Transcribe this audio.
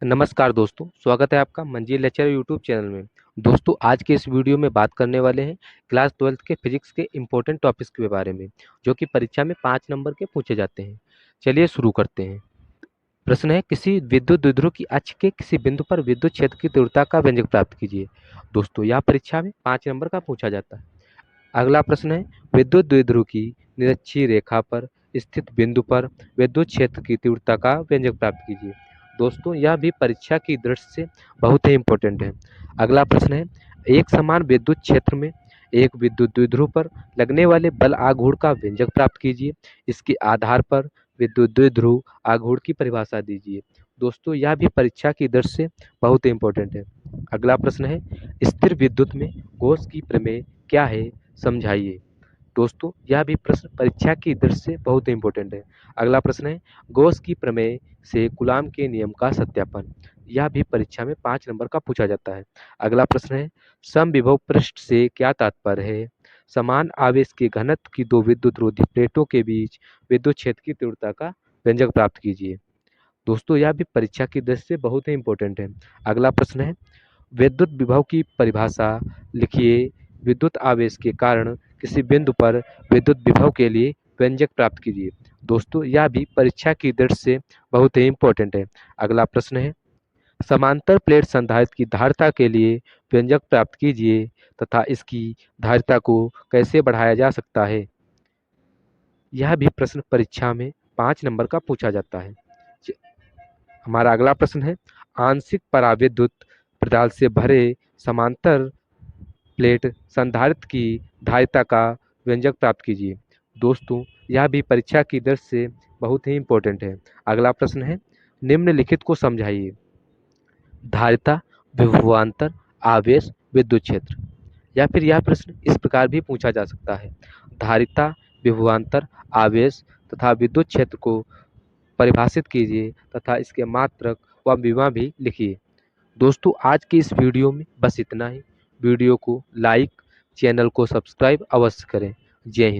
नमस्कार दोस्तों, स्वागत है आपका मंजिल लेक्चर यूट्यूब चैनल में। दोस्तों, आज के इस वीडियो में बात करने वाले हैं क्लास 12th के फिजिक्स के इम्पोर्टेंट टॉपिक्स के बारे में, जो कि परीक्षा में 5 नंबर के पूछे जाते हैं। चलिए शुरू करते हैं। प्रश्न है, किसी विद्युत द्विध्रुव की अक्ष के किसी बिंदु पर विद्युत क्षेत्र की तीव्रता का व्यंजक प्राप्त कीजिए। दोस्तों, यह परीक्षा में 5 नंबर का पूछा जाता है। अगला प्रश्न है, विद्युत द्विध्रुव की निरक्षीय रेखा पर स्थित बिंदु पर विद्युत क्षेत्र की तीव्रता का व्यंजक प्राप्त कीजिए। दोस्तों, यह भी परीक्षा की दृष्टि से बहुत ही इंपॉर्टेंट है। अगला प्रश्न है, एक समान विद्युत क्षेत्र में एक विद्युत द्विध्रुव पर लगने वाले बल आघूर्ण का व्यंजक प्राप्त कीजिए। इसके आधार पर विद्युत द्विध्रुव आघूर्ण की परिभाषा दीजिए। दोस्तों, यह भी परीक्षा की दृष्टि से बहुत ही इंपॉर्टेंट है। अगला प्रश्न है, स्थिर विद्युत में गॉस की प्रमेय क्या है, समझाइए। दोस्तों, यह भी प्रश्न परीक्षा की दृष्टि से बहुत ही इंपॉर्टेंट है। अगला प्रश्न है, गॉस की प्रमेय से कूलाम के नियम का सत्यापन। यह भी परीक्षा में 5 नंबर का पूछा जाता है। अगला प्रश्न है, समविभव पृष्ठ से क्या तात्पर्य है। समान आवेश के घनत्व की दो विद्युत रोधी प्लेटों के बीच विद्युत क्षेत्र की तीव्रता का व्यंजक प्राप्त कीजिए। दोस्तों, यह भी परीक्षा की दृष्टि से बहुत ही इंपॉर्टेंट है। अगला प्रश्न है, विद्युत विभव की परिभाषा लिखिए। विद्युत आवेश के कारण किसी बिंदु पर विद्युत विभव के लिए व्यंजक प्राप्त कीजिए। दोस्तों, यह भी परीक्षा की दृष्टि से बहुत ही इंपॉर्टेंट है। अगला प्रश्न है, समांतर प्लेट संधारित्र की धारिता के लिए व्यंजक प्राप्त कीजिए तथा इसकी धारिता को कैसे बढ़ाया जा सकता है। यह भी प्रश्न परीक्षा में 5 नंबर का पूछा जाता है। हमारा अगला प्रश्न है, आंशिक पराविद्युत प्रदाल से भरे समांतर प्लेट संधारित्र की धारिता का व्यंजक प्राप्त कीजिए। दोस्तों, यह भी परीक्षा की दृष्टि से बहुत ही इंपॉर्टेंट है। अगला प्रश्न है, निम्नलिखित को समझाइए। धारिता, विभवांतर, आवेश, विद्युत क्षेत्र। या फिर यह प्रश्न इस प्रकार भी पूछा जा सकता है, धारिता, विभवांतर, आवेश तथा विद्युत क्षेत्र को परिभाषित कीजिए तथा इसके मात्रक व विभव भी लिखिए। दोस्तों, आज की इस वीडियो में बस इतना ही। वीडियो को लाइक, चैनल को सब्सक्राइब अवश्य करें। जय हिंद।